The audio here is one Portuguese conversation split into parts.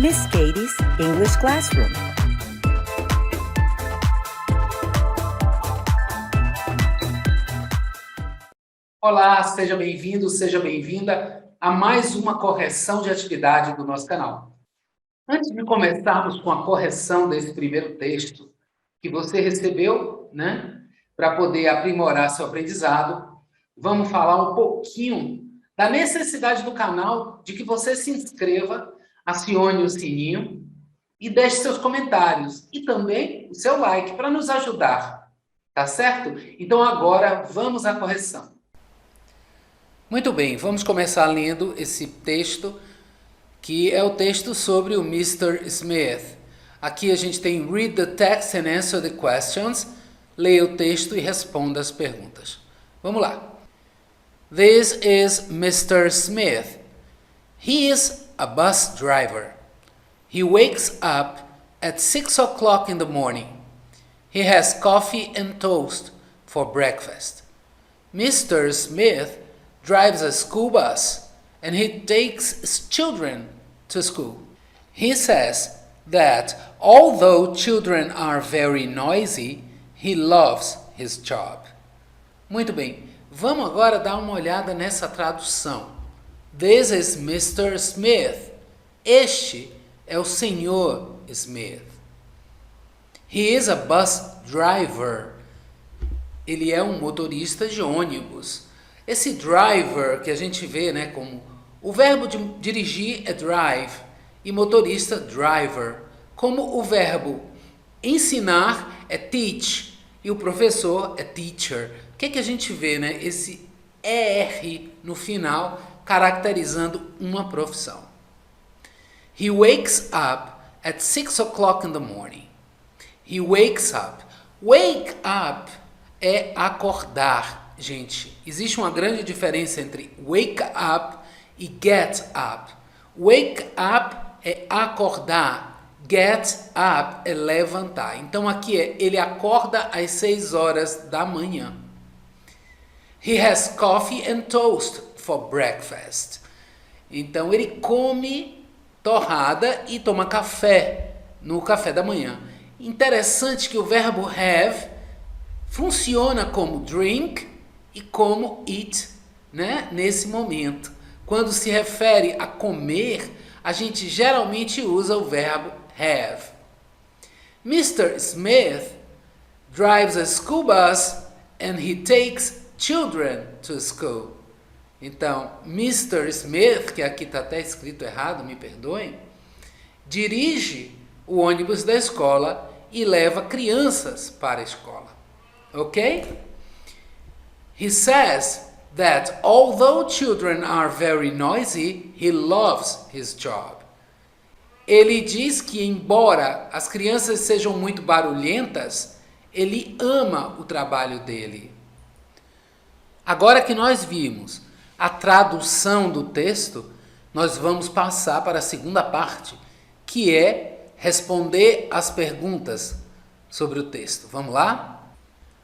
Miss Katie's English Classroom. Olá, seja bem-vindo, seja bem-vinda a mais uma correção de atividade do nosso canal. Antes de começarmos com a correção desse primeiro texto que você recebeu, para poder aprimorar seu aprendizado, vamos falar um pouquinho da necessidade do canal de que você se inscreva, acione o sininho e deixe seus comentários e também o seu like para nos ajudar, tá certo? Então agora vamos à correção. Muito bem, vamos começar lendo esse texto, que é o texto sobre o Mr. Smith. Aqui a gente tem read the text and answer the questions. Leia o texto e responda as perguntas. Vamos lá. This is Mr. Smith. He is a bus driver. He wakes up at 6 o'clock in the morning. He has coffee and toast for breakfast. Mr. Smith drives a school bus and he takes children to school. He says that although children are very noisy, he loves his job. Muito bem, vamos agora dar uma olhada nessa tradução. This is Mr. Smith. Este é o Sr. Smith. He is a bus driver. Ele é um motorista de ônibus. Esse driver que a gente vê, como o verbo de dirigir é drive e motorista driver. Como o verbo ensinar é teach e o professor é teacher. O que a gente vê, esse ER no final caracterizando uma profissão. He wakes up at 6 o'clock in the morning. He wakes up. Wake up é acordar. Gente, existe uma grande diferença entre wake up e get up. Wake up é acordar, get up é levantar. Então aqui ele acorda às 6 horas da manhã. He has coffee and toast for breakfast. Então ele come torrada e toma café no café da manhã. Interessante que o verbo have funciona como drink e como eat, nesse momento. Quando se refere a comer, a gente geralmente usa o verbo have. Mr. Smith drives a school bus and he takes children to school. Então, Mr. Smith, que aqui está até escrito errado, me perdoem, dirige o ônibus da escola e leva crianças para a escola. Ok? He says that although children are very noisy, he loves his job. Ele diz que embora as crianças sejam muito barulhentas, ele ama o trabalho dele. Agora que nós vimos a tradução do texto, nós vamos passar para a segunda parte, que é responder as perguntas sobre o texto. Vamos lá?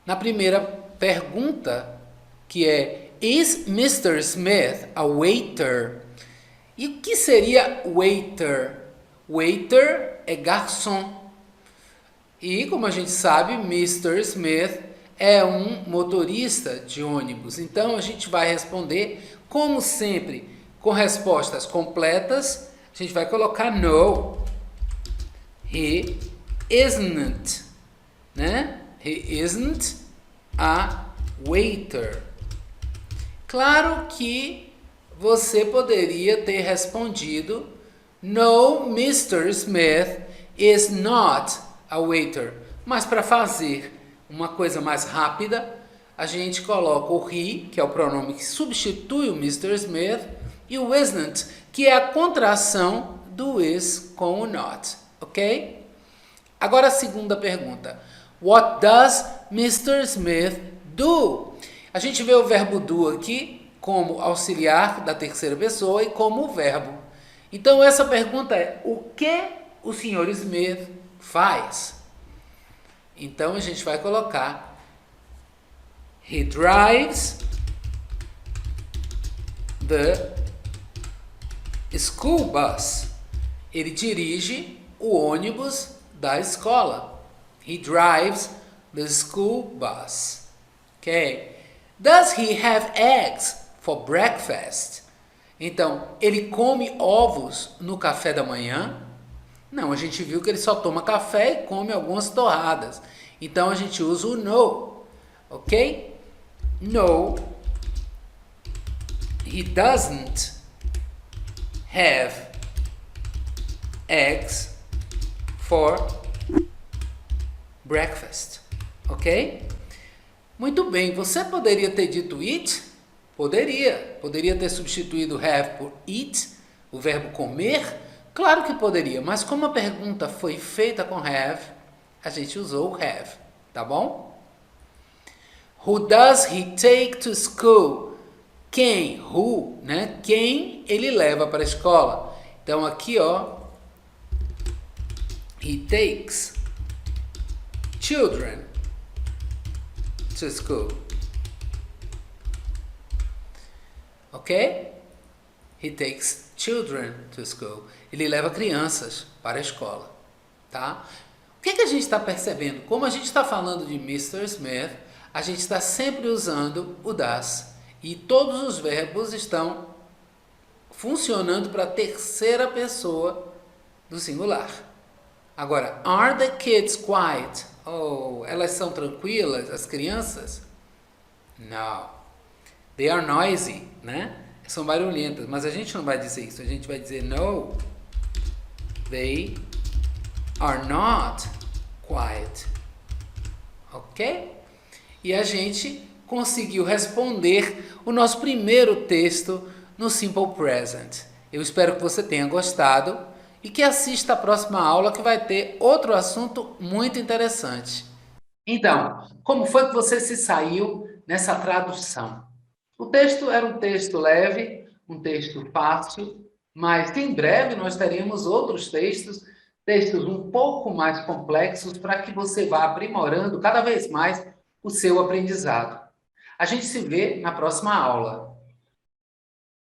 Na primeira pergunta, que é Is Mr. Smith a waiter? E o que seria waiter? Waiter é garçom. E como a gente sabe, Mr. Smith é um motorista de ônibus. Então a gente vai responder, como sempre, com respostas completas. A gente vai colocar no. He isn't. He isn't a waiter. Claro que você poderia ter respondido No, Mr. Smith is not a waiter. Mas para fazer uma coisa mais rápida, a gente coloca o he, que é o pronome que substitui o Mr. Smith, e o isn't, que é a contração do is com o not. Ok? Agora a segunda pergunta. What does Mr. Smith do? A gente vê o verbo do aqui como auxiliar da terceira pessoa e como verbo. Então essa pergunta é, o que o Sr. Smith faz? Então a gente vai colocar He drives the school bus. Ele dirige o ônibus da escola. He drives the school bus. Okay? Does he have eggs for breakfast? Então, ele come ovos no café da manhã? Não, a gente viu que ele só toma café e come algumas torradas. Então, a gente usa o no. Ok? No, he doesn't have eggs for breakfast. Ok? Muito bem, você poderia ter dito it? Poderia. Poderia ter substituído have por eat, o verbo comer? Claro que poderia, mas como a pergunta foi feita com have, a gente usou have, tá bom? Who does he take to school? Quem? Who, né? Quem ele leva para a escola? Então aqui, ó, he takes children to school. Ok? He takes children to school. Ele leva crianças para a escola, tá? O que a gente está percebendo? Como a gente está falando de Mr. Smith, a gente está sempre usando o das. E todos os verbos estão funcionando para a terceira pessoa do singular. Agora, are the kids quiet? Oh, elas são tranquilas, as crianças? No. They are noisy, né? São barulhentas, mas a gente não vai dizer isso. A gente vai dizer no. They are not quiet. Ok? E a gente conseguiu responder o nosso primeiro texto no Simple Present. Eu espero que você tenha gostado e que assista a próxima aula, que vai ter outro assunto muito interessante. Então, como foi que você se saiu nessa tradução? O texto era um texto leve, um texto fácil, mas em breve nós teremos outros textos um pouco mais complexos para que você vá aprimorando cada vez mais o seu aprendizado. A gente se vê na próxima aula.